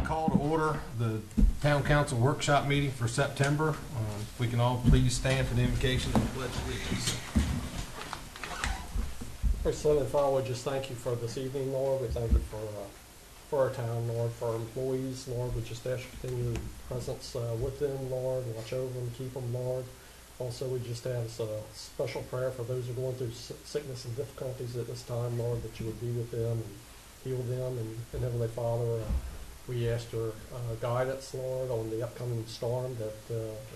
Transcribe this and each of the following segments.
call to order the town council workshop meeting for September. If we can all please stand for the invocation and pledge allegiance. First, Son and Father, we just thank you for this evening, Lord. We thank you for our town, Lord, for our employees, Lord. We just ask you to continue your presence with them, Lord. Watch over them, keep them, Lord. Also, we just ask a special prayer for those who are going through sickness and difficulties at this time, Lord, that you would be with them and heal them. And Heavenly Father, we ask your guidance, Lord, on the upcoming storm that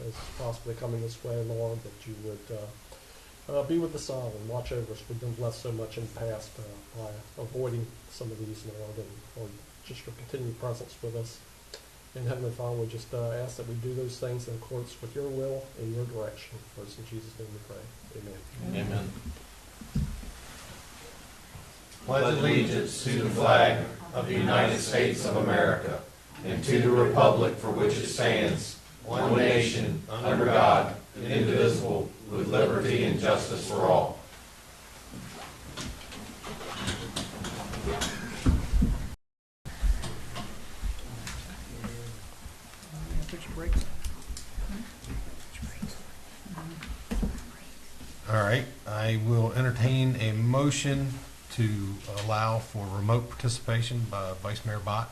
is possibly coming this way, Lord, that you would be with us all and watch over us. We've been blessed so much in the past by avoiding some of these, Lord, and Lord, just your continued presence with us. And Heavenly Father, we just ask that we do those things in accordance with your will and your direction. For us in Jesus' name we pray. Amen. Amen. Pledge allegiance to the flag of the United States of America and to the republic for which it stands, one nation, under God, indivisible, with liberty and justice for all. All right, I will entertain a motion to allow for remote participation by Vice Mayor Bott.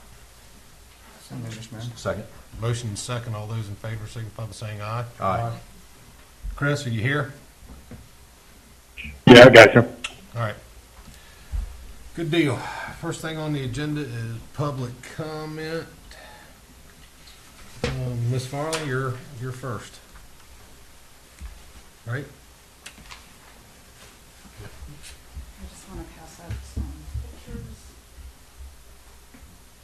Second. Motion second. All those in favor signify by saying aye. Aye. Chris, are you here? Yeah, I got you. All right. Good deal. First thing on the agenda is public comment. Ms. Farley, you're first. All right. I just want to pass out some pictures.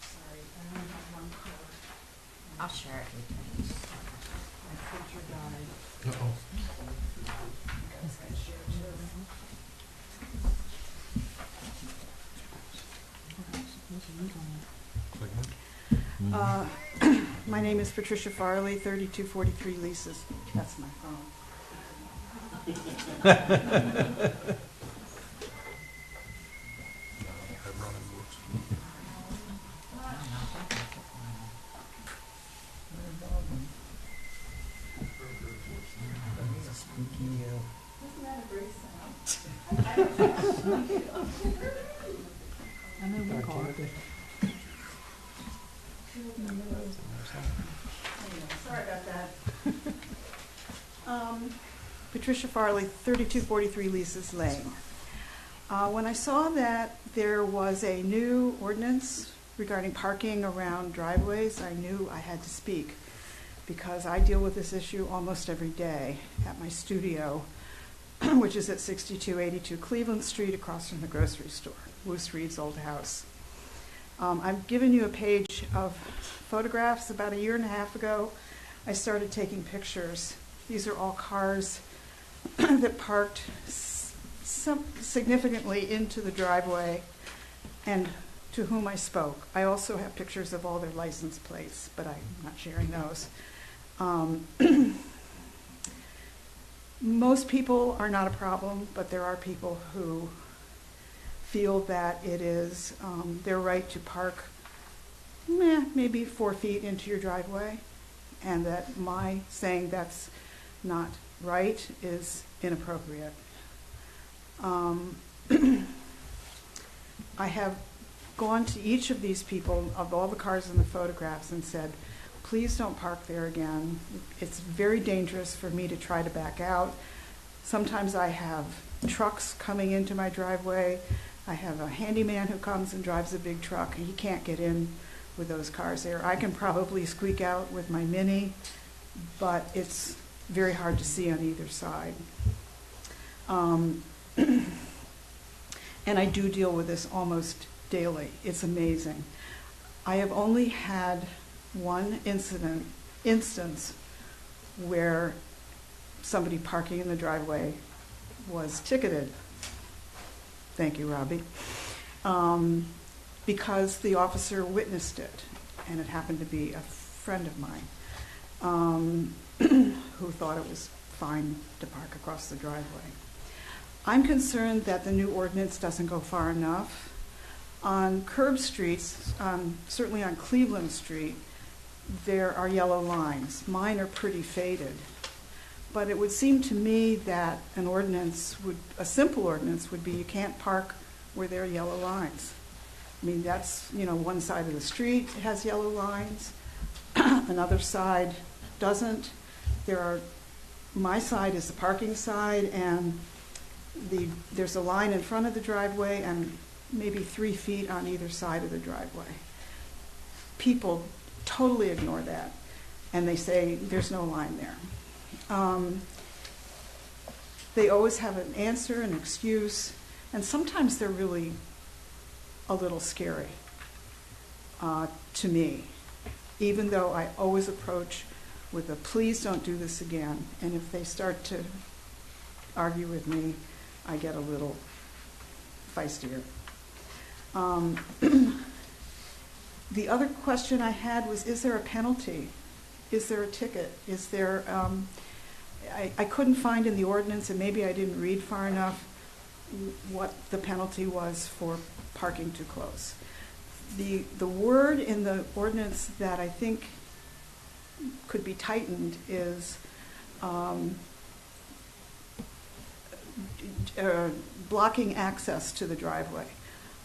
Sorry, I only have one card. I'll share it with you. My picture died. Uh-oh. You guys can share too. My name is Patricia Farley, 3243 Leases. That's my phone. Isn't that a great sound? I know we call it. Sorry about that. Patricia Farley, 3243 Leases Lane. When I saw that there was a new ordinance regarding parking around driveways, I knew I had to speak because I deal with this issue almost every day at my studio, which is at 6282 Cleveland Street across from the grocery store, Wuce Reed's old house. I've given you a page of photographs. About a year and a half ago, I started taking pictures. These are all cars that parked significantly into the driveway and to whom I spoke. I also have pictures of all their license plates, but I'm not sharing those. Most people are not a problem, but there are people who feel that it is their right to park maybe 4 feet into your driveway, and that my saying that's not right is inappropriate. I have gone to each of these people, of all the cars in the photographs, and said, please don't park there again. It's very dangerous for me to try to back out. Sometimes I have trucks coming into my driveway. I have a handyman who comes and drives a big truck, and he can't get in with those cars there. I can probably squeak out with my Mini, but it's very hard to see on either side. And I do deal with this almost daily. It's amazing. I have only had one instance where somebody parking in the driveway was ticketed. Thank you, Robbie. Because the officer witnessed it, and it happened to be a friend of mine who thought it was fine to park across the driveway. I'm concerned that the new ordinance doesn't go far enough. On curb streets, certainly on Cleveland Street, there are yellow lines. Mine are pretty faded. But it would seem to me that a simple ordinance would be you can't park where there are yellow lines. I mean, that's, one side of the street has yellow lines, another side doesn't. My side is the parking side, and there's a line in front of the driveway and maybe 3 feet on either side of the driveway. People totally ignore that, and they say there's no line there. They always have an answer, an excuse, and sometimes they're really a little scary to me, even though I always approach with a please don't do this again, and if they start to argue with me, I get a little feistier. The other question I had was, is there a penalty? Is there a ticket? Is there, I couldn't find in the ordinance, and maybe I didn't read far enough, what the penalty was for parking too close. The word in the ordinance that I think could be tightened is blocking access to the driveway.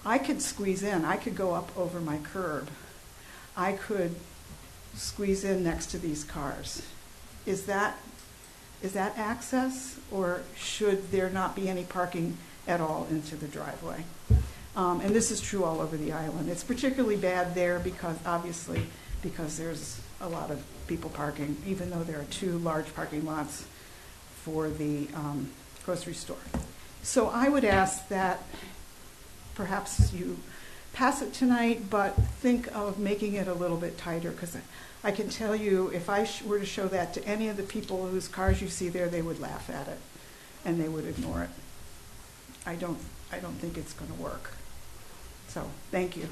I could squeeze in. I could go up over my curb. I could squeeze in next to these cars. Is that access, or should there not be any parking at all into the driveway? And this is true all over the island. It's particularly bad there because there's a lot of people parking, even though there are 2 large parking lots for the grocery store. So I would ask that perhaps you pass it tonight, but think of making it a little bit tighter, because I can tell you, if I were to show that to any of the people whose cars you see there, they would laugh at it and they would ignore it. I don't think it's going to work. So, thank you.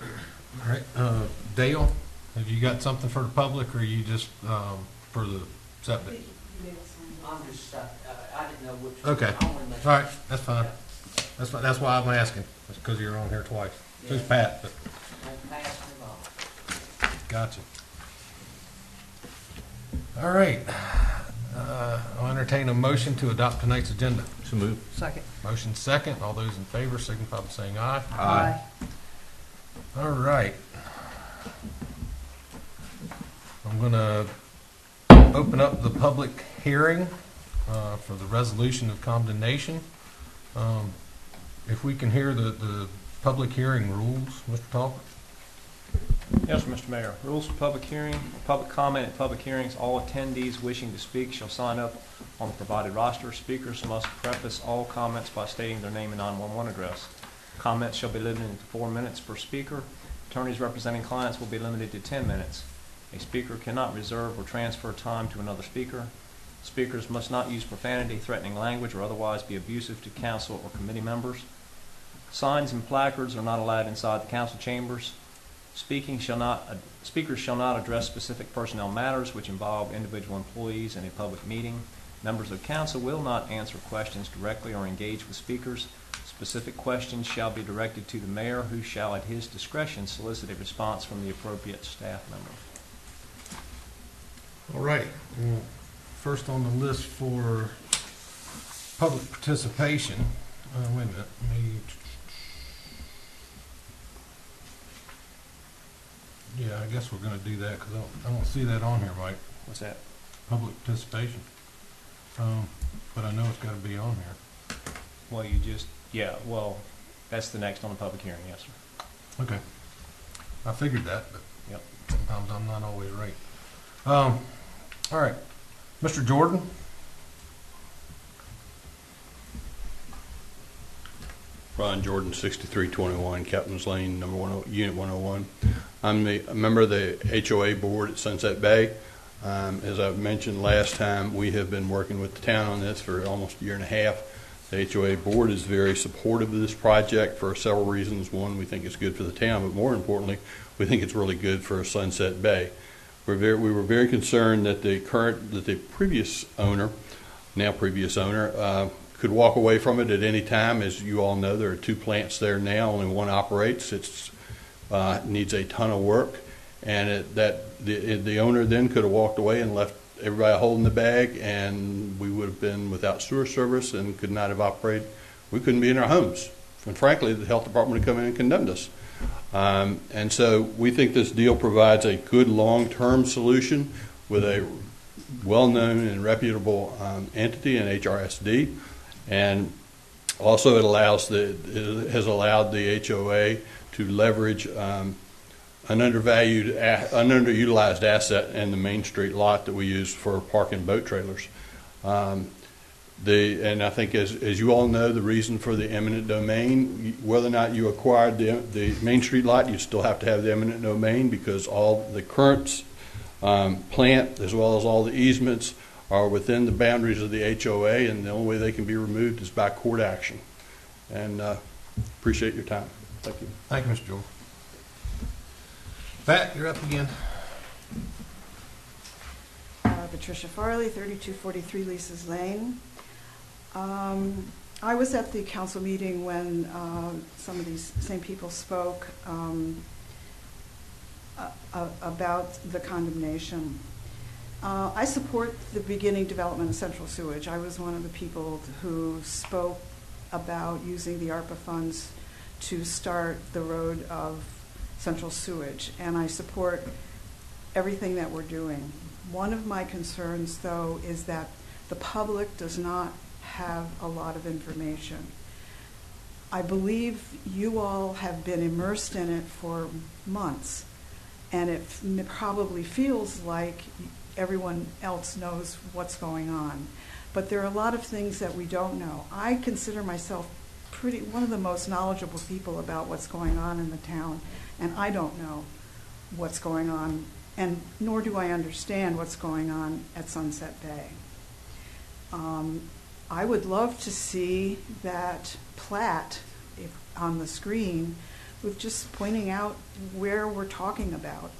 All right, Dale, have you got something for the public, or are you just for the septic? I'm just, I didn't know which. Okay. I wanted to make- All right, that's fine. That's fine. That's why I'm asking. That's because you're on here twice. Who's Yeah. Pat? But And pass them on. gotcha. All right. I'll entertain a motion to adopt tonight's agenda. So move. Second. Motion second. All those in favor signify by saying aye. Aye. All right. I'm going to open up the public hearing for the resolution of condemnation. If we can hear the public hearing rules, Mr. Talbot. Yes, Mr. Mayor. Rules for public hearing. Public comment at public hearings. All attendees wishing to speak shall sign up on the provided roster. Speakers must preface all comments by stating their name and 911 address. Comments shall be limited to 4 minutes per speaker. Attorneys representing clients will be limited to 10 minutes. A speaker cannot reserve or transfer time to another speaker. Speakers must not use profanity, threatening language, or otherwise be abusive to council or committee members. Signs and placards are not allowed inside the council chambers. Speakers shall not address specific personnel matters which involve individual employees in a public meeting. Members of council will not answer questions directly or engage with speakers. Specific questions shall be directed to the mayor, who shall at his discretion solicit a response from the appropriate staff member. All right. First on the list for public participation. Wait a minute. Yeah, I guess we're going to do that because I don't see that on here, Mike. What's that? Public participation. But I know it's got to be on here. Well, that's the next on the public hearing, yes, sir. Okay. I figured that, but Yep. sometimes I'm not always right. All right. Mr. Jordan? Ron Jordan, 6321 Captain's Lane, Unit 101. I'm a member of the HOA board at Sunset Bay. As I've mentioned last time, we have been working with the town on this for almost a year and a half. The HOA board is very supportive of this project for several reasons. One, we think it's good for the town, but more importantly, we think it's really good for Sunset Bay. We were very concerned that the previous owner, could walk away from it at any time. As you all know, there are 2 plants there now. Only one operates. It's needs a ton of work, and the owner then could have walked away and left everybody holding the bag, and we would have been without sewer service and could not have operated. We couldn't be in our homes. And frankly, the health department would have come in and condemned us. And so we think this deal provides a good long-term solution with a well-known and reputable entity in HRSD, and also it has allowed the HOA to leverage an underutilized asset in the Main Street lot that we use for parking boat trailers. And I think, as you all know, the reason for the eminent domain, whether or not you acquired the Main Street lot, you still have to have the eminent domain, because all the current plant, as well as all the easements, are within the boundaries of the HOA, and the only way they can be removed is by court action. And appreciate your time. Thank you. Thank you, Mr. Joel. Pat, you're up again. Patricia Farley, 3243 Lisa's Lane. I was at the council meeting when some of these same people spoke about the condemnation. I support the beginning development of central sewage. I was one of the people who spoke about using the ARPA funds to start the road of central sewage, and I support everything that we're doing. One of my concerns, though, is that the public does not have a lot of information. I believe you all have been immersed in it for months, and it probably feels like everyone else knows what's going on. But there are a lot of things that we don't know. I consider myself one of the most knowledgeable people about what's going on in the town, and I don't know what's going on, and nor do I understand what's going on at Sunset Bay. I would love to see that plat on the screen with just pointing out where we're talking about.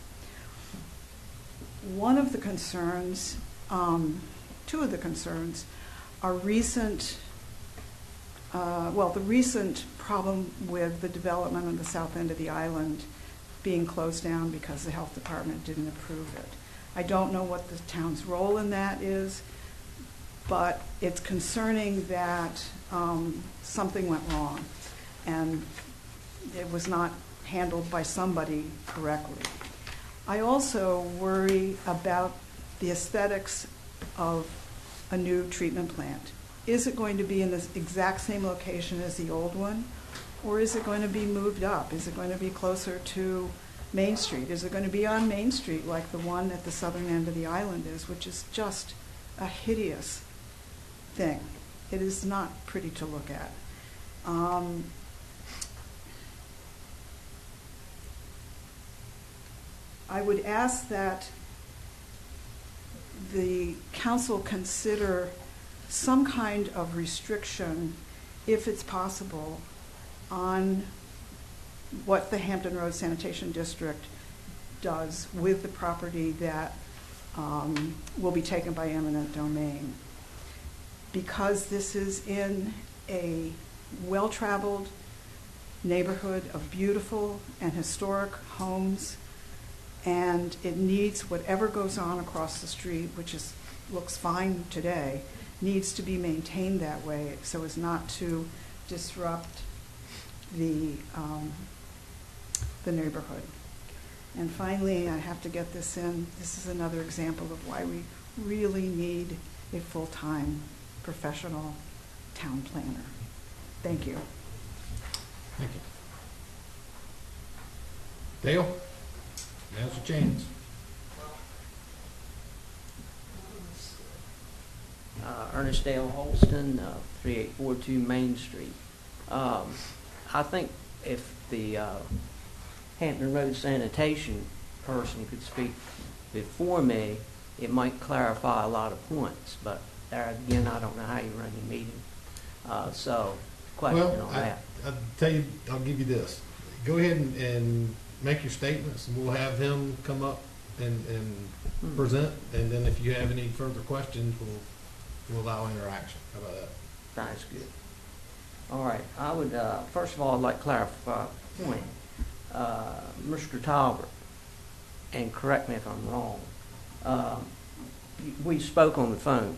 One of the concerns, 2 of the concerns, are the recent problem with the development of the south end of the island being closed down because the health department didn't approve it. I don't know what the town's role in that is, but it's concerning that something went wrong and it was not handled by somebody correctly. I also worry about the aesthetics of a new treatment plant. Is it going to be in the exact same location as the old one, or is it going to be moved up? Is it going to be closer to Main Street? Is it going to be on Main Street like the one at the southern end of the island is, which is just a hideous thing. It is not pretty to look at. I would ask that the council consider some kind of restriction, if it's possible, on what the Hampton Road Sanitation District does with the property that will be taken by eminent domain. Because this is in a well-traveled neighborhood of beautiful and historic homes, and it needs whatever goes on across the street, which looks fine today, needs to be maintained that way so as not to disrupt the neighborhood. And finally, I have to get this in. This is another example of why we really need a full-time professional town planner. Thank you. Thank you. Dale, now's your chance. Ernest Dale Holston, 3842 Main Street. I think if the Hampton Road Sanitation person could speak before me, it might clarify a lot of points. But there again, I don't know how you run your meeting. So, question on that. I'll tell you, I'll give you this. Go ahead and make your statements, and we'll have him come up and present. And then if you have any further questions, we'll allow interaction. How about that? That's good. All right, I would, first of all, I'd like to clarify a point. Mr. Talbot, and correct me if I'm wrong, we spoke on the phone,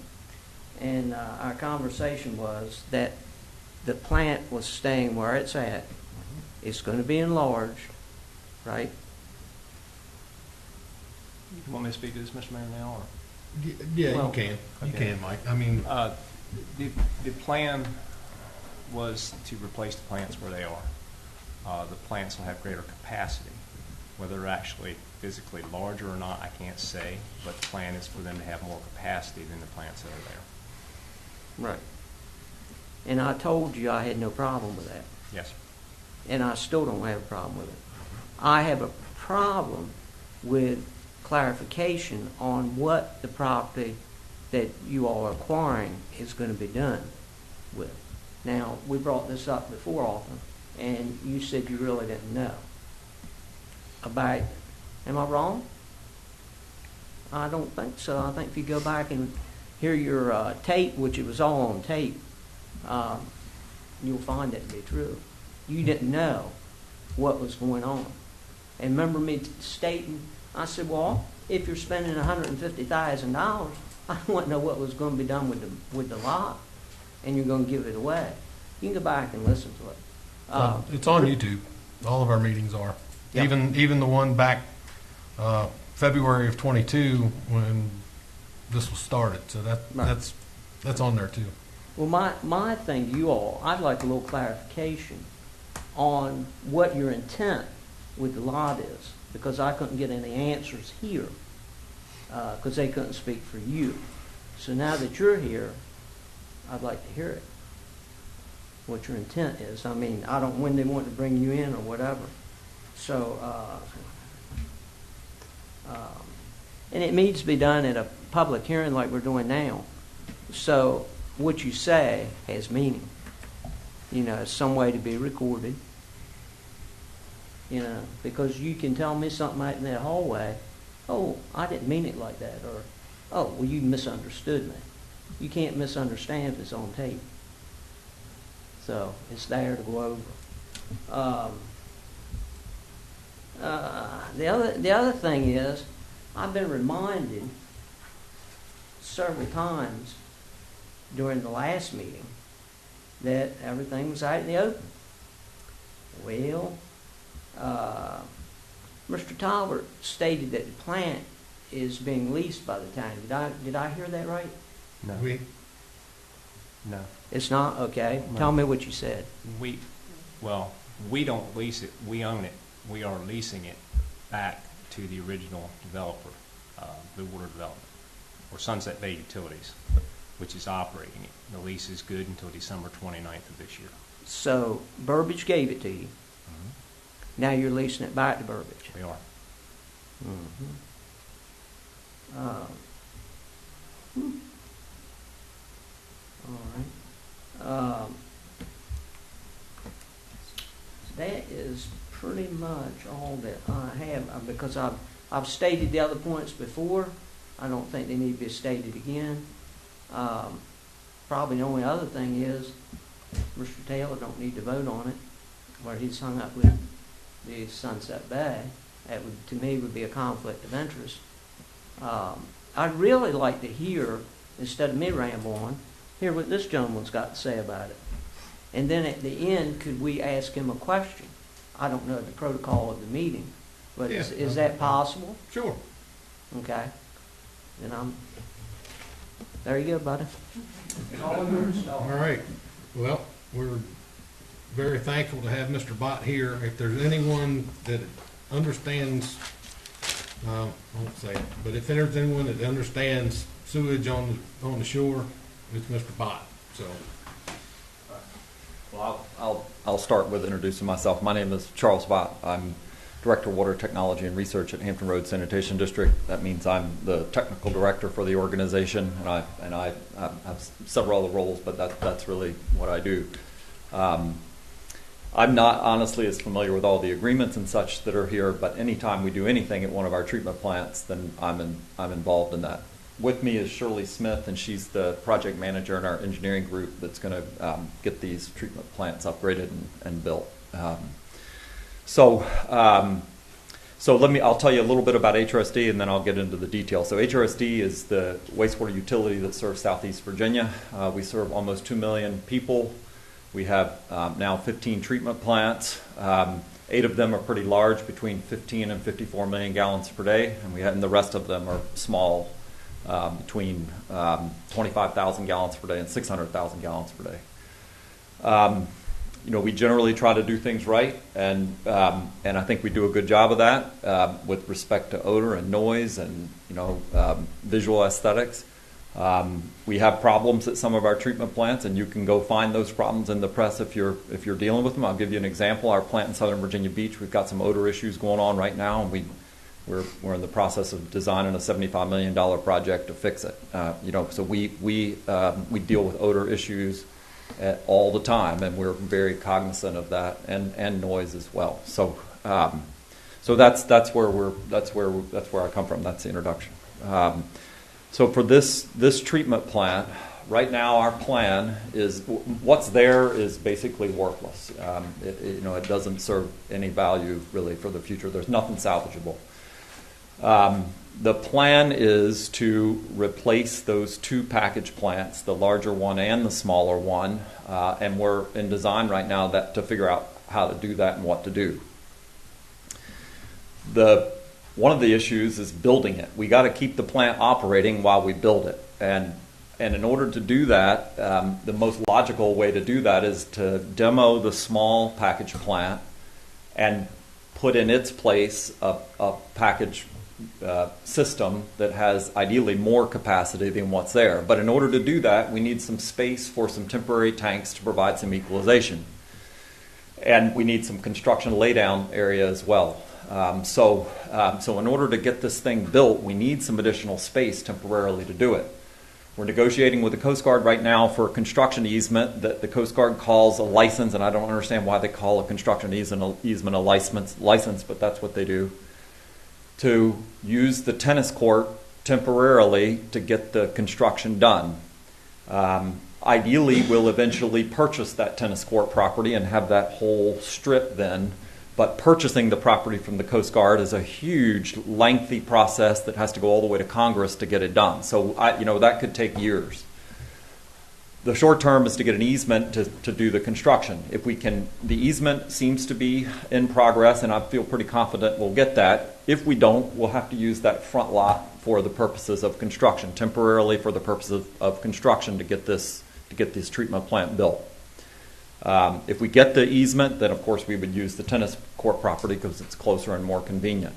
and our conversation was that the plant was staying where it's at. It's going to be enlarged, right? You want me to speak to this, Mr. Mayor, now? Or? Yeah, Well, you can. You okay. can, Mike. I mean, The plan was to replace the plants where they are. The plants will have greater capacity. Whether they're actually physically larger or not, I can't say, but the plan is for them to have more capacity than the plants that are there. Right. And I told you I had no problem with that. Yes, sir. And I still don't have a problem with it. I have a problem with clarification on what the property that you all are acquiring is going to be done with. Now, we brought this up before often, and you said you really didn't know about, am I wrong? I don't think so. I think if you go back and hear your tape, which it was all on tape, you'll find that to be true. You didn't know what was going on. And remember me stating, I said, well, if you're spending $150,000, I want to know what was going to be done with the lot, and you're going to give it away. You can go back and listen to it. It's on YouTube. All of our meetings are. Yeah. Even the one back February of 22 when this was started. So Right. that's on there too. Well, my thing to you all, I'd like a little clarification on what your intent with the lot is, because I couldn't get any answers here, because they couldn't speak for you. So now that you're here, I'd like to hear it, what your intent is. I mean, I don't when they want to bring you in or whatever. So, and it needs to be done at a public hearing like we're doing now. So what you say has meaning. You know, some way to be recorded. You know, because you can tell me something out in that hallway, oh, I didn't mean it like that, or, oh, well, you misunderstood me. You can't misunderstand if it's on tape. So it's there to go over. The other thing is, I've been reminded several times during the last meeting that everything was out in the open. Well, Mr. Talbot stated that the plant is being leased by the town. Did I hear that right? No. No. It's not? Okay. No. Tell me what you said. We don't lease it. We own it. We are leasing it back to the original developer, Blue Water Development, or Sunset Bay Utilities, which is operating it. The lease is good until December 29th of this year. So Burbage gave it to you. Now you're leasing it back to Burbage. We are. All right. That is pretty much all that I have, because I've stated the other points before. I don't think they need to be stated again. Probably the only other thing is Mr. Taylor don't need to vote on it, where he's hung up with the Sunset Bay. That would, to me, would be a conflict of interest. I'd really like to hear, instead of me rambling, hear what this gentleman's got to say about it. And then at the end, could we ask him a question? I don't know the protocol of the meeting, but Yeah. is that possible? sure. Okay. Then there you go, buddy. All yours. All right. Well, we're very thankful to have Mr. Bott here. If there's anyone that understands, I won't say it, but if there's anyone that understands sewage on the shore, it's Mr. Bott. So, Well, I'll start with introducing myself. My name is Charles Bott. I'm Director of Water Technology and Research at Hampton Roads Sanitation District. That means I'm the technical director for the organization, and I have several other roles, but that's really what I do. I'm not honestly as familiar with all the agreements and such that are here, but anytime we do anything at one of our treatment plants, then I'm involved in that with me is Shirley Smith, and she's the project manager in our engineering group that's going to get these treatment plants upgraded and built. So I'll tell you a little bit about HRSD, and then I'll get into the details. So HRSD is the wastewater utility that serves Southeast Virginia. We serve almost 2 million people. We have now 15 treatment plants. 8 of them are pretty large, between 15 and 54 million gallons per day, and the rest of them are small, between 25,000 gallons per day and 600,000 gallons per day. We generally try to do things right, and I think we do a good job of that with respect to odor and noise and visual aesthetics. We have problems at some of our treatment plants, and you can go find those problems in the press if you're dealing with them. I'll give you an example. Our plant in Southern Virginia Beach, we've got some odor issues going on right now, and we're in the process of designing a $75 million project to fix it. So we deal with odor issues all the time, and we're very cognizant of that, and noise as well. So that's where I come from. That's the introduction. So for this treatment plant, right now our plan is what's there is basically worthless. It doesn't serve any value really for the future. There's nothing salvageable. The plan is to replace those 2 package plants, the larger one and the smaller one, and we're in design right now to figure out how to do that and what to do. One of the issues is building it. We got to keep the plant operating while we build it, and in order to do that, the most logical way to do that is to demo the small package plant and put in its place a package system that has ideally more capacity than what's there. But in order to do that, we need some space for some temporary tanks to provide some equalization, and we need some construction laydown area as well. So in order to get this thing built, we need some additional space temporarily to do it. We're negotiating with the Coast Guard right now for a construction easement that the Coast Guard calls a license, and I don't understand why they call a construction easement a license, but that's what they do, to use the tennis court temporarily to get the construction done. Ideally, we'll eventually purchase that tennis court property and have that whole strip then. But purchasing the property from the Coast Guard is a huge, lengthy process that has to go all the way to Congress to get it done. So, that could take years. The short term is to get an easement to do the construction. The easement seems to be in progress, and I feel pretty confident we'll get that. If we don't, we'll have to use that front lot for the purposes of construction, temporarily for the purposes of construction to get this treatment plant built. If we get the easement, then of course we would use the tennis court property because it's closer and more convenient.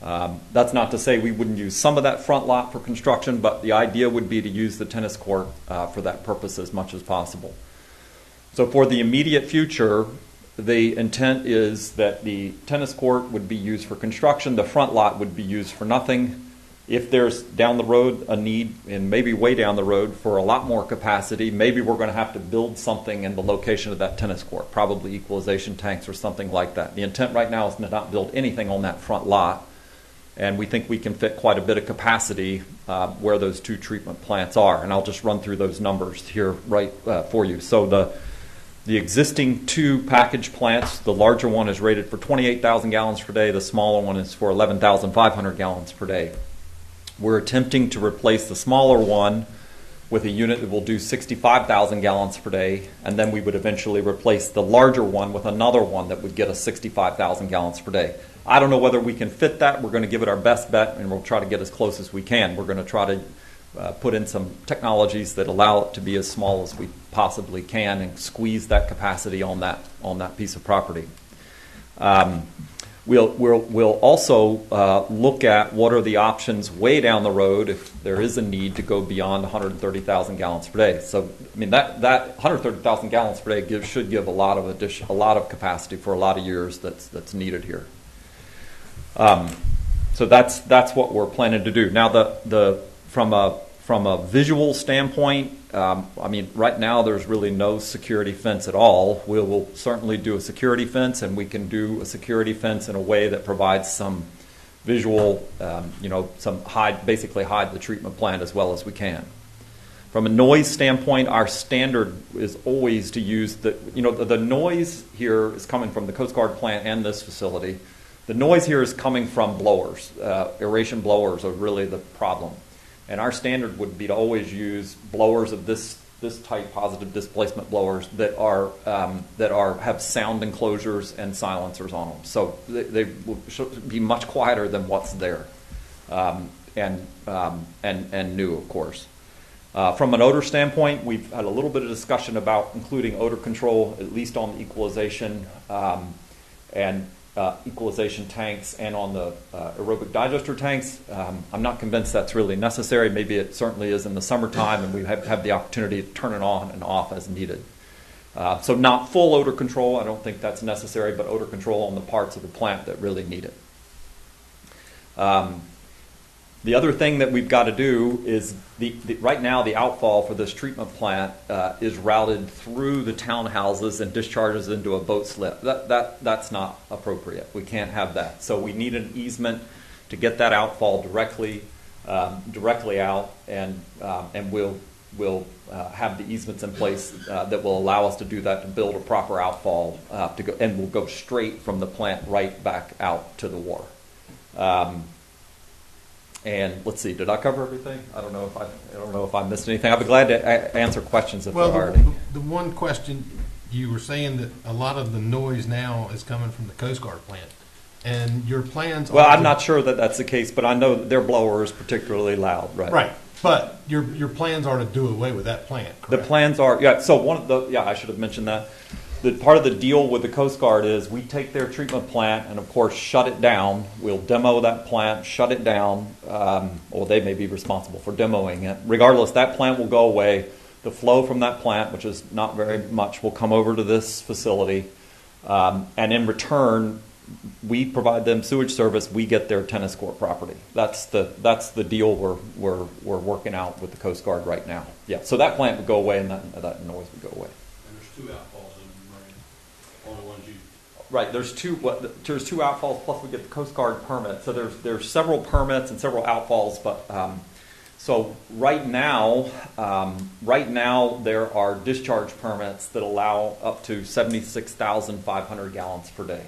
That's not to say we wouldn't use some of that front lot for construction, but the idea would be to use the tennis court for that purpose as much as possible. So for the immediate future, the intent is that the tennis court would be used for construction, the front lot would be used for nothing. If there's down the road a need, and maybe way down the road, for a lot more capacity, maybe we're going to have to build something in the location of that tennis court, probably equalization tanks or something like that. The intent right now is to not build anything on that front lot, and we think we can fit quite a bit of capacity where those 2 treatment plants are. And I'll just run through those numbers here for you. So the existing 2 package plants, the larger one is rated for 28,000 gallons per day, the smaller one is for 11,500 gallons per day. We're attempting to replace the smaller one with a unit that will do 65,000 gallons per day, and then we would eventually replace the larger one with another one that would get us 65,000 gallons per day. I don't know whether we can fit that. We're going to give it our best bet, and we'll try to get as close as we can. We're going to try to put in some technologies that allow it to be as small as we possibly can and squeeze that capacity on that piece of property. We'll also look at what are the options way down the road if there is a need to go beyond 130,000 gallons per day. So, that 130,000 gallons per day should give a lot of capacity for a lot of years that's needed here. So that's what we're planning to do. Now, from a visual standpoint, right now there's really no security fence at all. We'll certainly do a security fence, and we can do a security fence in a way that provides some visual, basically hide the treatment plant as well as we can. From a noise standpoint, our standard is always to use the noise here is coming from the Coast Guard plant and this facility. The noise here is coming from blowers. Aeration blowers are really the problem. And our standard would be to always use blowers of this type, positive displacement blowers that have sound enclosures and silencers on them. So they should be much quieter than what's there, and new, of course. From an odor standpoint, we've had a little bit of discussion about including odor control, at least on the equalization equalization tanks and on the aerobic digester tanks. I'm not convinced that's really necessary. Maybe it certainly is in the summertime, and we have the opportunity to turn it on and off as needed. So not full odor control. I don't think that's necessary, but odor control on the parts of the plant that really need it. The other thing that we've got to do is right now the outfall for this treatment plant is routed through the townhouses and discharges into a boat slip. That's not appropriate. We can't have that. So we need an easement to get that outfall directly out, and we'll have the easements in place that will allow us to do that, to build a proper outfall and we'll go straight from the plant right back out to the water. And let's see, did I cover everything? I don't know if I missed anything. I'd be glad to answer questions if there are any. The one question, you were saying that a lot of the noise now is coming from the Coast Guard plant, and your plans. Well, I'm not sure that that's the case, but I know that their blower is particularly loud, right? Right, but your plans are to do away with that plant, correct? The plans are, yeah. So I should have mentioned that. The part of the deal with the Coast Guard is we take their treatment plant and, of course, shut it down. We'll demo that plant, shut it down, or they may be responsible for demoing it. Regardless, that plant will go away. The flow from that plant, which is not very much, will come over to this facility. And in return, we provide them sewage service. We get their tennis court property. That's the deal we're working out with the Coast Guard right now. Yeah. So that plant would go away, and that noise would go away. And there's two outfalls. Right, there's two outfalls, plus we get the Coast Guard permit. So there's several permits and several outfalls, but so right now there are discharge permits that allow up to 76,500 gallons per day.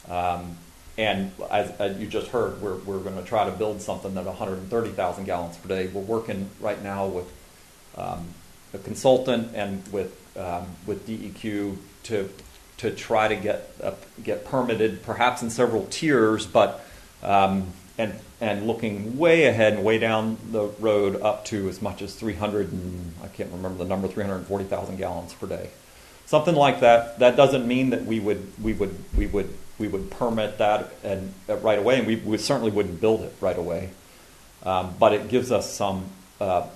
And as you just heard, we're going to try to build something that 130,000 gallons per day. We're working right now with a consultant and with DEQ to try to get permitted, perhaps in several tiers, but and looking way ahead and way down the road up to as much as 340,000 gallons per day, something like that. That doesn't mean that we would permit that and right away, and we certainly wouldn't build it right away. But it gives us some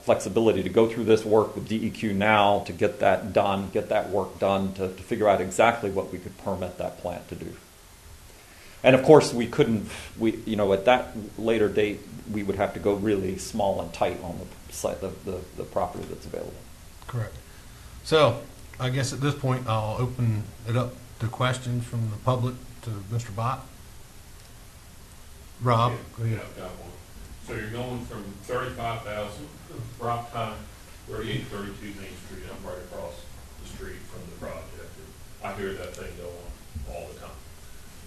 flexibility to go through this work with DEQ now to get that done, get that work done, to figure out exactly what we could permit that plant to do. And of course, at that later date, we would have to go really small and tight on the site, the property that's available. Correct. So, I guess at this point, I'll open it up to questions from the public to Mr. Bott. Rob, go ahead. Yeah, I've got one. So you're going from 35,000 Rock Time, 3832 Main Street. I'm right across the street from the project. I hear that thing go on all the time.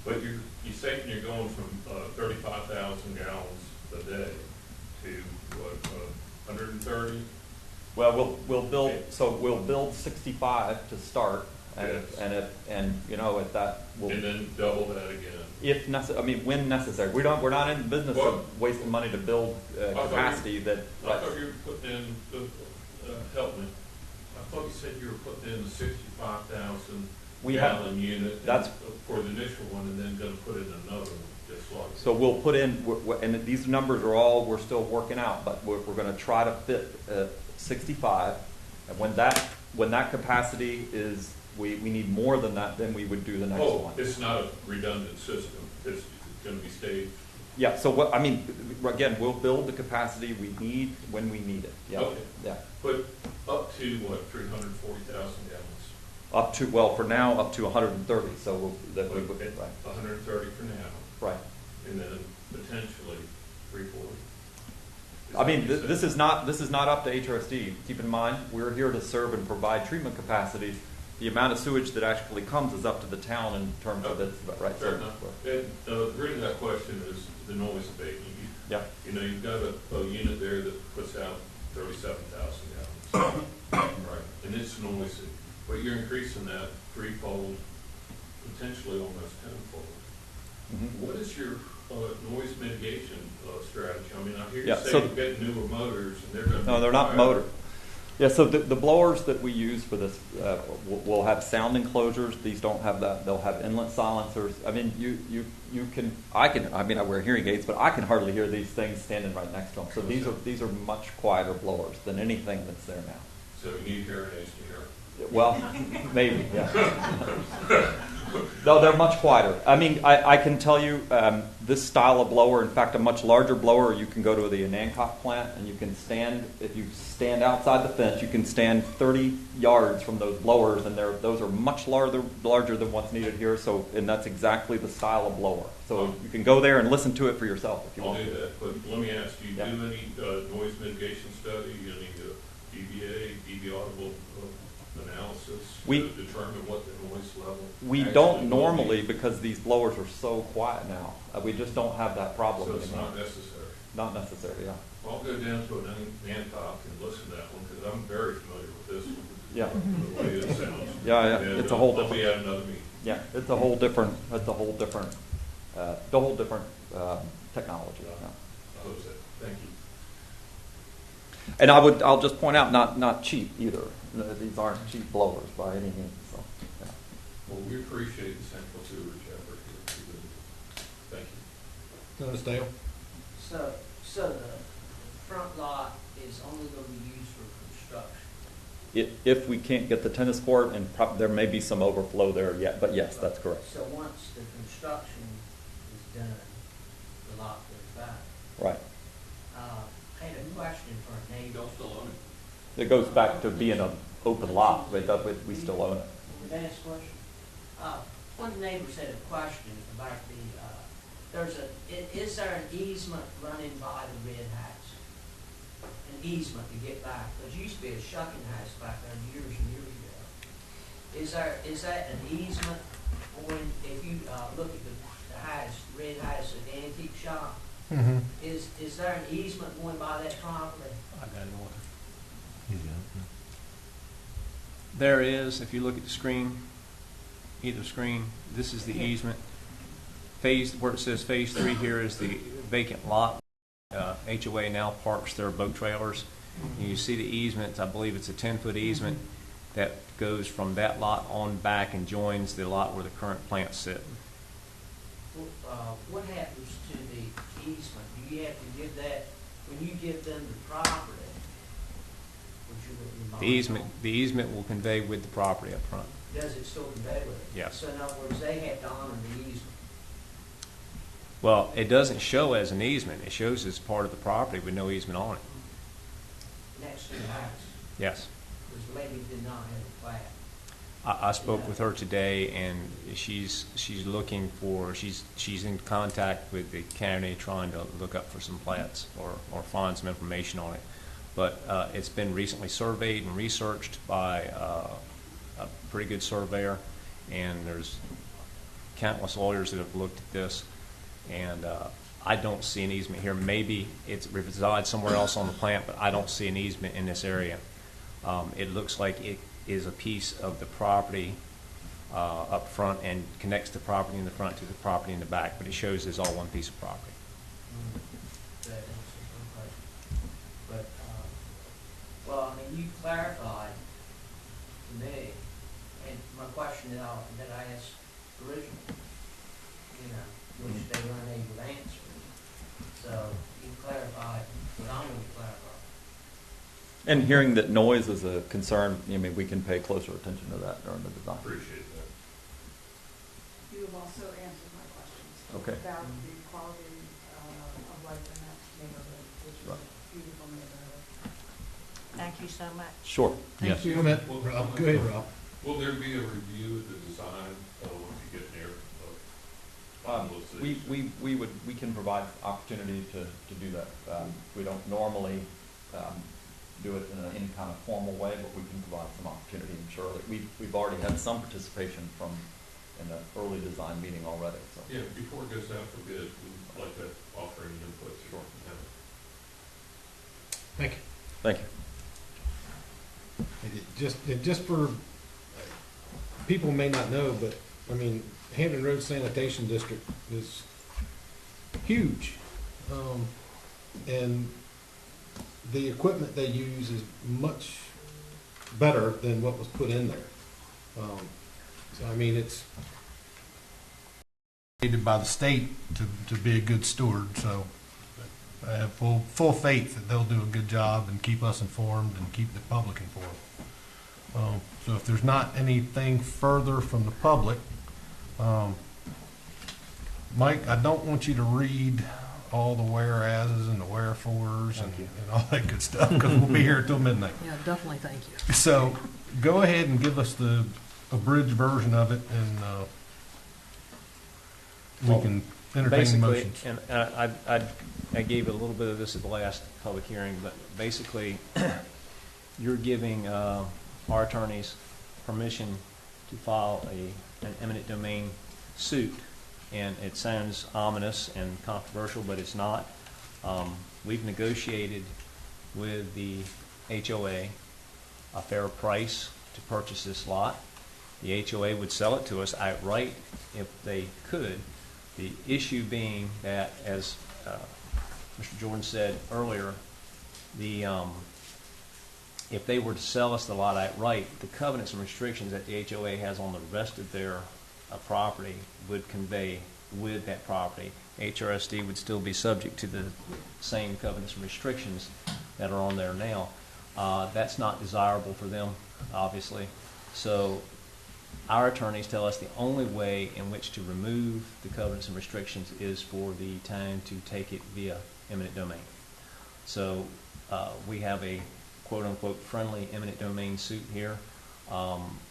But you say you're going from 35,000 gallons a day to what, 130? Well, we'll build 65 to start, and yes. and at that we'll and then double that again. If necessary, when necessary. We're not in the business of wasting money to build capacity. I thought you were putting in help me. I thought you said you were putting in the 65,000 gallon unit. That's for the initial one, and then going to put in another one just like. So we'll put in, and these numbers are all we're still working out, but we're going to try to fit 65, and when that capacity is. We need more than that, then we would do the next one. It's not a redundant system. It's going to be staged. Yeah, so again, we'll build the capacity we need when we need it. Yeah. Okay. Yeah. But up to what, 340,000 gallons? For now, up to 130. So right. 130 for now. Right. And then potentially 340. I mean, this is not up to HRSD. Keep in mind, we're here to serve and provide treatment capacities. The amount of sewage that actually comes is up to the town in terms of its right. Fair enough. And the reason that question is the noise abatement. Yeah. You know, you've got a unit there that puts out 37,000 gallons. Right. And it's noisy. But you're increasing that threefold, potentially almost tenfold. Mm-hmm. What is your noise mitigation strategy? I mean, I hear you Yeah, say so- you're getting newer motors, and they're going to No, they're not motor. Yeah, so the blowers that we use for this will have sound enclosures. These don't have that. They'll have inlet silencers. I mean, I wear hearing aids, but I can hardly hear these things standing right next to them. So these are much quieter blowers than anything that's there now. So you need hearing aids to hear. Well, maybe, yeah. No, they're much quieter. I mean, I can tell you this style of blower, in fact, a much larger blower, you can go to the Anancock plant and you can stand, if you stand outside the fence, you can stand 30 yards from those blowers, and those are much larger than what's needed here. So, and that's exactly the style of blower. So you can go there and listen to it for yourself if you want. I'll do that, but let me ask, do you Yeah. do any noise mitigation study, any dB audible analysis to determine what the noise level? We actually don't will normally be? because these blowers are so quiet now. We just don't have that problem So it's anymore. not necessary. Not necessary, yeah. I'll go down to an Anancock and listen to that one, because I'm very familiar with this one. Yeah. The way it sounds. Yeah. And, It's a whole I'll be different. at another meeting. Yeah, it's a whole different. Technology. Yeah. I hope so. Thank you. And I'll just point out, not cheap either. These aren't cheap blowers by any means. So, yeah. Well, we appreciate the central sewerage effort here. Thank you. Dennis Dale? So the front lot is only going to be used for construction? If we can't get the tennis court, and there may be some overflow there yet, but yes, that's correct. So once the construction is done, the lot goes back. Right. I had a question for a neighbor. Y'all still own it? It goes back to being an open lot, but we still own it. Can I ask a question? One of the neighbors had a question about is there an easement running by the red house? An easement to get back? There used to be a shucking house back there years and years ago. Is that an easement when, if you look at the house, red house at the antique shop, Mm-hmm. is there an easement going by that property? I got it. There is, if you look at the screen, either screen, this is the easement. Where it says phase 3 here is the vacant lot. HOA now parks their boat trailers. And you see the easement, I believe it's a 10-foot easement that goes from that lot on back and joins the lot where the current plants sit. What happens to the easement? Do you have to give that, when you give them the property? The easement will convey with the property up front. Does it still convey with it? Yes. So in other words, they have to honor the easement. Well, it doesn't show as an easement. It shows as part of the property with no easement on it. Next to the house, Yes. because the lady did not have a plat. I spoke with her today, and she's looking for, she's in contact with the county trying to look up for some plats or find some information on it. But it's been recently surveyed and researched by a pretty good surveyor, and there's countless lawyers that have looked at this, and I don't see an easement here. Maybe it resides somewhere else on the plant, but I don't see an easement in this area. It looks like it is a piece of the property up front and connects the property in the front to the property in the back, but it shows as all one piece of property. That answers my question. But, well, I mean, you clarified to me, and my question that I asked originally, which they were unable to answer. So you clarified what I'm going to clarify. And hearing that noise is a concern, we can pay closer attention to that during the design. Appreciate that. You have also answered my questions Okay. about the quality of life in that neighborhood, which is a beautiful neighborhood. Thank you so much. Sure. Thank you. Rob. Go ahead, Rob. Will there be a review of the design once you get near? We'll We can provide opportunity to do that. We don't normally do it in any kind of formal way, but we can provide some opportunity. I'm sure that we've already had some participation in the early design meeting already. So. Yeah, before it goes out for bid, we'd like to offer any input. Sure. Thank you. Thank you. Just for, people may not know, but, I mean, Hampton Road Sanitation District is huge. And the equipment they use is much better than what was put in there. So, I mean, it's Needed by the state to be a good steward, so I have full faith that they'll do a good job and keep us informed and keep the public informed. So if there's not anything further from the public, Mike, I don't want you to read all the whereases and the wherefores and all that good stuff, because we'll be here till midnight. Yeah, definitely, thank you. So go ahead and give us the abridged version of it, and we can entertain the Basically, motions. and I gave a little bit of this at the last public hearing, but basically, you're giving our attorneys permission to file an eminent domain suit. And it sounds ominous and controversial, but it's not. We've negotiated with the HOA a fair price to purchase this lot. The HOA would sell it to us outright if they could. The issue being that, as Mr. Jordan said earlier, if they were to sell us the lot outright, the covenants and restrictions that the HOA has on the rest of their property would convey with that property. HRSD would still be subject to the same covenants and restrictions that are on there now. That's not desirable for them, obviously. So our attorneys tell us the only way in which to remove the covenants and restrictions is for the town to take it via eminent domain. So we have a quote-unquote friendly eminent domain suit here.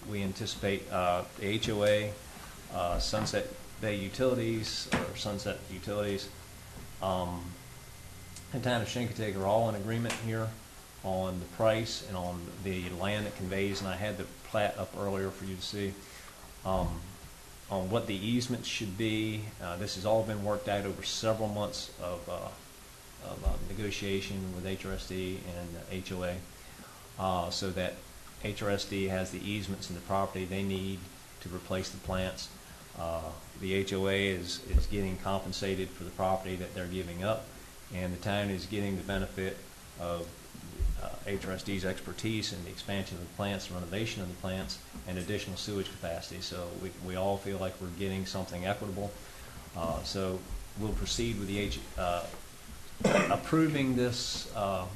We anticipate the HOA, Sunset Bay Utilities, or Sunset Utilities, and town of Chincoteague are all in agreement here on the price and on the land it conveys, and I had the plat up earlier for you to see, on what the easements should be. This has all been worked out over several months of negotiation with HRSD and HOA, so that HRSD has the easements in the property they need to replace the plants. The HOA is getting compensated for the property that they're giving up, and the town is getting the benefit of HRSD's expertise in the expansion of the plants, the renovation of the plants, and additional sewage capacity. So we all feel like we're getting something equitable. So we'll proceed with the approving this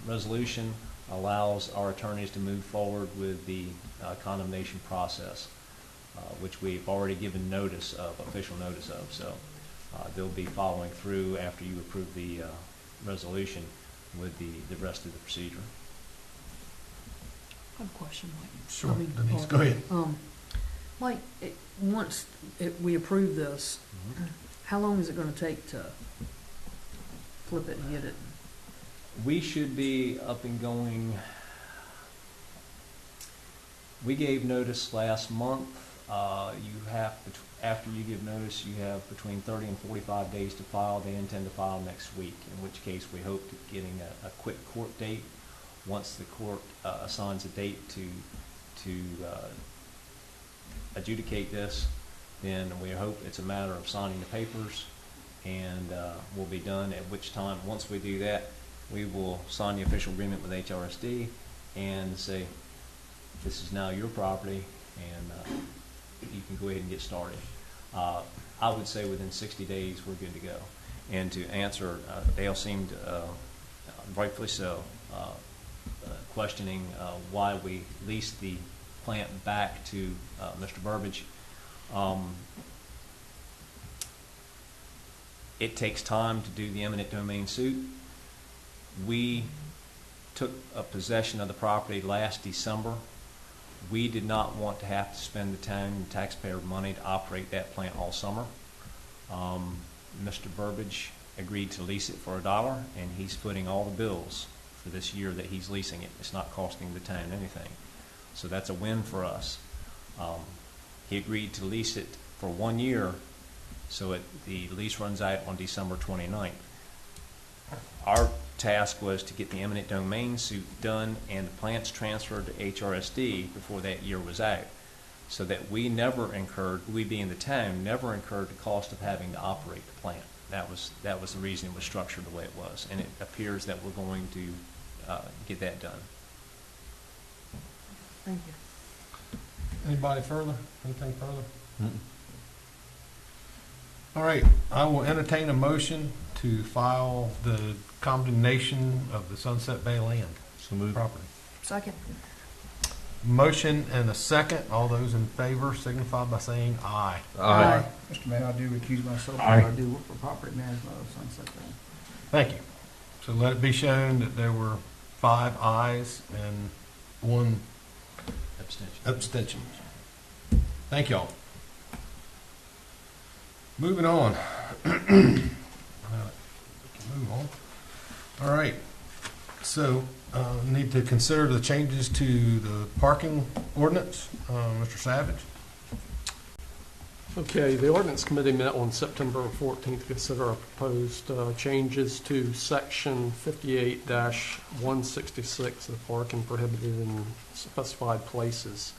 resolution allows our attorneys to move forward with the condemnation process, which we've already given notice of, official notice of. So they'll be following through after you approve the resolution with the rest of the procedure. I have a question, Mike. Sure, Denise, go ahead. Mike, once we approve this, how long is it going to take to flip it and get it? We should be up and going. We gave notice last month. You have, after you give notice, you have between 30 and 45 days to file. They intend to file next week, in which case we hope to getting a quick court date. Once the court assigns a date to adjudicate this, then we hope it's a matter of signing the papers, and we'll be done, at which time, once we do that, we will sign the official agreement with HRSD and say, this is now your property, and you can go ahead and get started. I would say within 60 days we're good to go. And to answer, Dale seemed, rightfully so, questioning why we leased the plant back to Mr. Burbidge. It takes time to do the eminent domain suit. We took possession of the property last December. We did not want to have to spend the town and taxpayer money to operate that plant all summer. Mr. Burbidge agreed to lease it for $1, and he's footing all the bills for this year that he's leasing it. It's not costing the town anything. So that's a win for us. He agreed to lease it for 1 year, so the lease runs out on December 29th. Our task was to get the eminent domain suit done and the plants transferred to HRSD before that year was out, so that we never incurred, we being the town, never incurred the cost of having to operate the plant. That was the reason it was structured the way it was, and it appears that we're going to get that done. Thank you. Anybody further? Anything further? All right, I will entertain a motion to file the condemnation of the Sunset Bay land property. Second. Motion and a second. All those in favor signify by saying aye. Aye. Mr. Mayor, I do recuse myself. Aye. I do work for property management of Sunset Bay. Thank you. So let it be shown that there were 5 ayes and 1 abstention. Thank y'all. Moving on. Move on. All right. So, need to consider the changes to the parking ordinance. Mr. Savage? Okay, the ordinance committee met on September 14th to consider our proposed changes to section 58-166 of parking prohibited in specified places.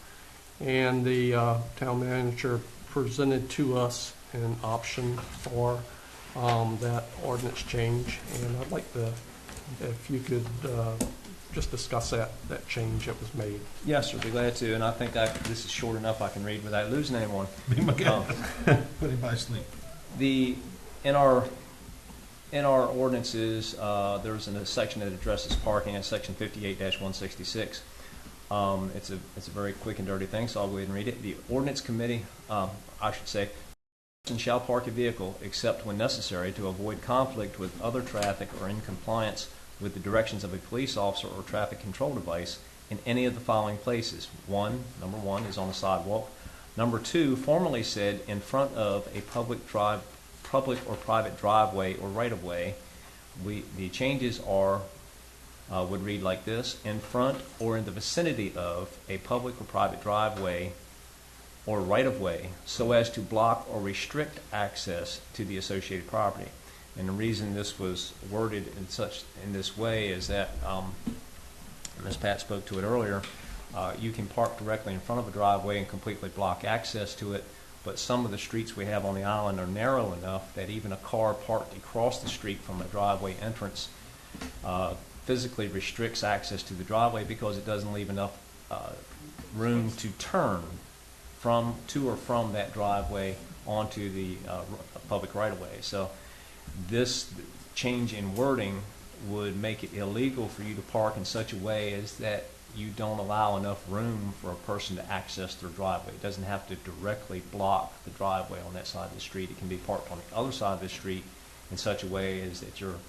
And the town manager presented to us an option for that ordinance change. And I'd like to, if you could just discuss that change that was made. Yes, sir, be glad to, and I think this is short enough I can read without losing anyone. Be my guest. Put him by sleep. In our ordinances, there's a section that addresses parking at section 58-166. It's a very quick and dirty thing, so I'll go ahead and read it. The ordinance committee, I should say, shall park a vehicle except when necessary to avoid conflict with other traffic or in compliance with the directions of a police officer or traffic control device in any of the following places. Number one is on the sidewalk. Number 2, formerly said in front of a public or private driveway or right-of-way. The changes would read like this: in front or in the vicinity of a public or private driveway or right-of-way, so as to block or restrict access to the associated property. And the reason this was worded in this way is that, Ms. Pat spoke to it earlier, you can park directly in front of a driveway and completely block access to it, but some of the streets we have on the island are narrow enough that even a car parked across the street from a driveway entrance physically restricts access to the driveway because it doesn't leave enough room to turn to or from that driveway onto the public right-of-way. So this change in wording would make it illegal for you to park in such a way as that you don't allow enough room for a person to access their driveway. It doesn't have to directly block the driveway on that side of the street. It can be parked on the other side of the street in such a way as that you're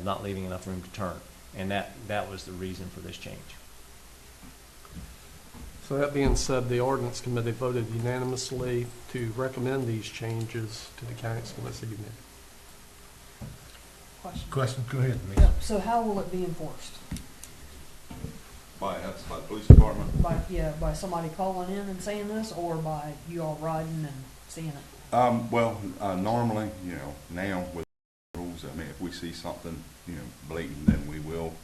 not leaving enough room to turn. And that was the reason for this change. So that being said, the ordinance committee voted unanimously to recommend these changes to the council this evening. Question? Go ahead. Yeah, so how will it be enforced? By the police department? By somebody calling in and saying this, or by you all riding and seeing it? Normally, now with rules, if we see something, blatant, then we will,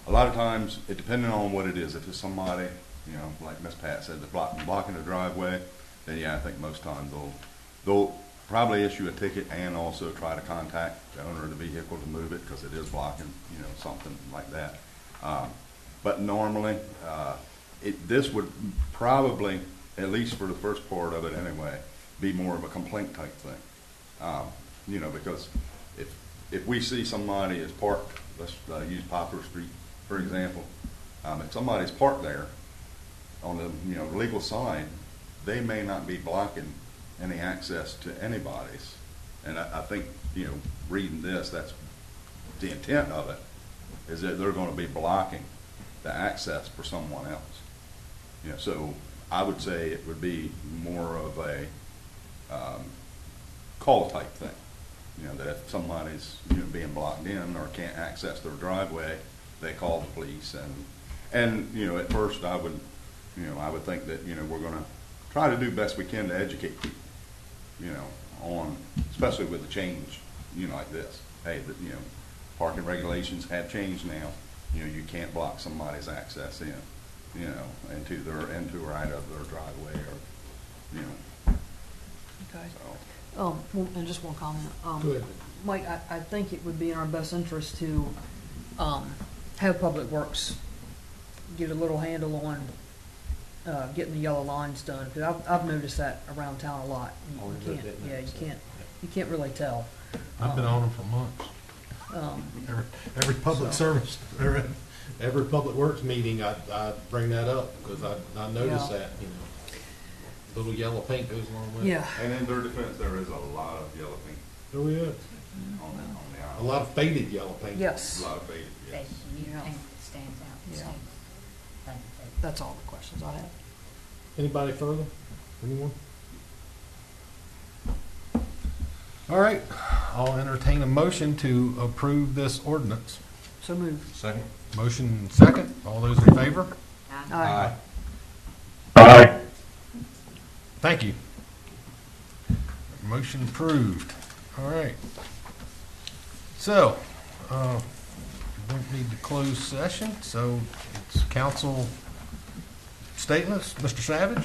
a lot of times, it depending on what it is. If it's somebody, like Miss Pat said, that's blocking the driveway, then I think most times they'll probably issue a ticket and also try to contact the owner of the vehicle to move it because it is blocking, something like that. But normally, this would probably, at least for the first part of it anyway, be more of a complaint type thing. Because if we see somebody is parked, let's use Poplar Street for example, if somebody's parked there on the legal side, they may not be blocking any access to anybody's. And I think reading this, that's the intent of it, is that they're going to be blocking the access for someone else. So I would say it would be more of a call type thing. You know, that if somebody's, being blocked in or can't access their driveway, they call the police. And at first I would think that, we're gonna try to do best we can to educate people, on, especially with the change, like this. Hey, parking regulations have changed now. You can't block somebody's access in, into or out of their driveway or, Okay. so. Well, and just one comment. Go ahead. Mike, I think it would be in our best interest to have Public Works get a little handle on getting the yellow lines done, because I've noticed that around town a lot. You can't really tell. I've been on them for months. Every public service, every public works meeting, I bring that up, because I noticed Yeah. that, little yellow paint goes along with it. Yeah. And in their defense, there is a lot of yellow paint Oh, yeah. on the A aisle. lot of faded yellow paint. Yes. A lot of faded, yes. Yeah. Stands out. Yeah. Stands. That's all the questions I have. Anybody further? Anyone? All right, I'll entertain a motion to approve this ordinance. So moved. Second. Motion second. All those in favor? Aye. Aye. Thank you. Motion approved. All right. So, we don't need to close session, so it's council statements. Mr. Savage?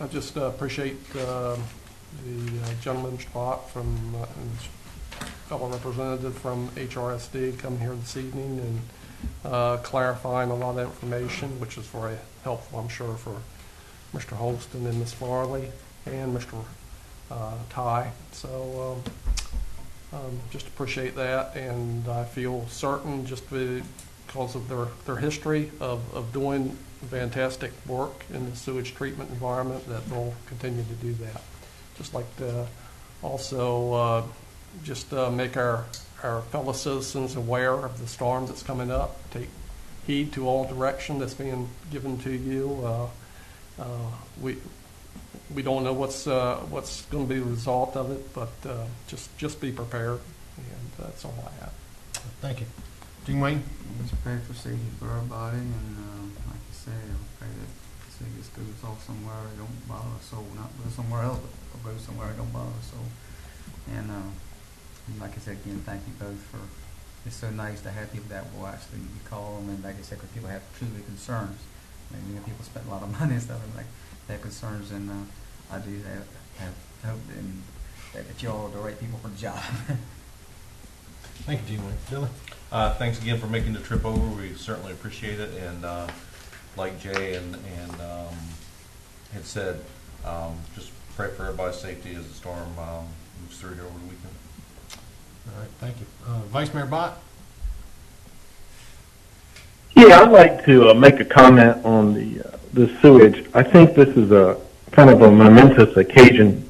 I just appreciate the gentleman, Mr. Bott, and fellow representative from HRSD coming here this evening and clarifying a lot of information, which is very helpful, I'm sure, for Mr. Holston and Ms. Farley and Mr. Ty. So just appreciate that, and I feel certain, just because of their history of doing fantastic work in the sewage treatment environment, that they'll continue to do that. Just like to also make our fellow citizens aware of the storm that's coming up. Take heed to all direction that's being given to you. We don't know what's going to be the result of it, but just be prepared, and that's all I have. Thank you. Gene Wayne? Just pray for safety for everybody, and like you say, I pray that this goes off somewhere it don't bother us, so not go somewhere else, but go somewhere it don't bother us, so. And like I said again, thank you both for. It's so nice to have people that will actually call them, and like I said, because people have truly concerns. I mean, people spend a lot of money and stuff, and like they have concerns, and I do have hope that you all are the right people for the job. Thank you, Gene Wayne. Billy? Thanks again for making the trip over. We certainly appreciate it. And like Jay and had said, just pray for everybody's safety as the storm moves through here over the weekend. All right, thank you. Vice Mayor Bott? Yeah, I'd like to make a comment on the sewage. I think this is a kind of a momentous occasion,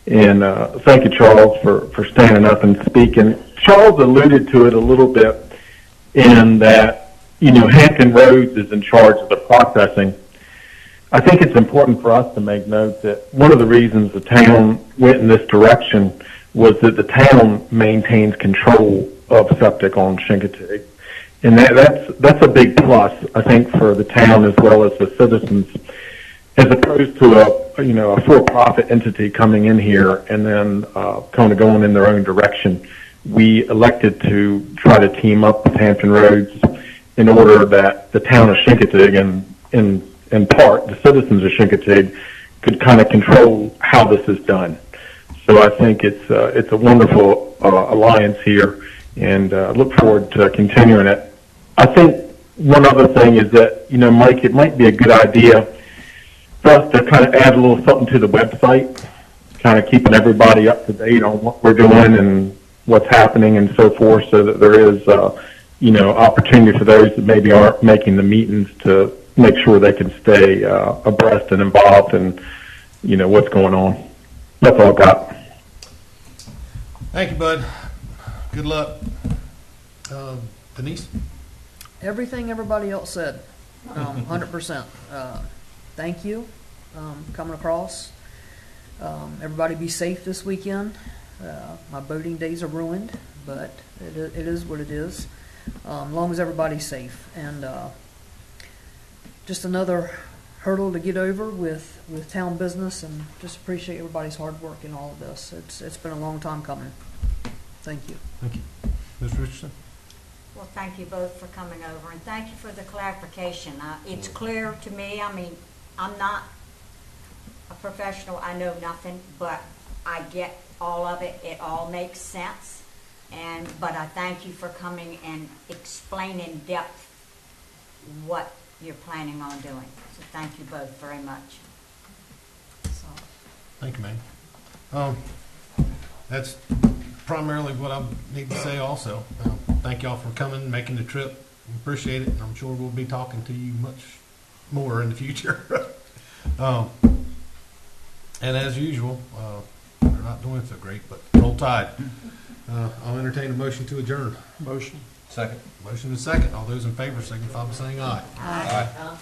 and thank you, Charles, for standing up and speaking. Charles alluded to it a little bit in that, Hampton Roads is in charge of the processing. I think it's important for us to make note that one of the reasons the town went in this direction was that the town maintains control of septic on Chincoteague. And that's a big plus, I think, for the town as well as the citizens, as opposed to a for-profit entity coming in here and then kind of going in their own direction. We elected to try to team up with Hampton Roads in order that the town of Chincoteague and in part the citizens of Chincoteague could kind of control how this is done. So I think it's a wonderful alliance here, and look forward to continuing it. I think one other thing is that, Mike, it might be a good idea for us to kind of add a little something to the website, kind of keeping everybody up to date on what we're doing and what's happening and so forth, so that there is, opportunity for those that maybe aren't making the meetings to make sure they can stay abreast and involved in, what's going on. That's all I've got. Thank you, bud. Good luck. Denise? Everything everybody else said, 100%. Thank you coming across. Everybody be safe this weekend. My boating days are ruined, but it is what it is. As long as everybody's safe. And just another hurdle to get over with town business, and just appreciate everybody's hard work in all of this. It's been a long time coming. Thank you. Thank you. Ms. Richardson? Well, thank you both for coming over, and thank you for the clarification. It's clear to me. I mean, I'm not a professional. I know nothing, but I get all of it. It all makes sense. But I thank you for coming and explaining in depth what you're planning on doing. So thank you both very much. So. Thank you, ma'am. That's primarily what I need to say also. Thank y'all for coming, making the trip. We appreciate it, and I'm sure we'll be talking to you much more in the future. And as usual, they're not doing so great, but roll tide. I'll entertain a motion to adjourn. Motion. Second. Motion is second. All those in favor signify by saying aye. Aye.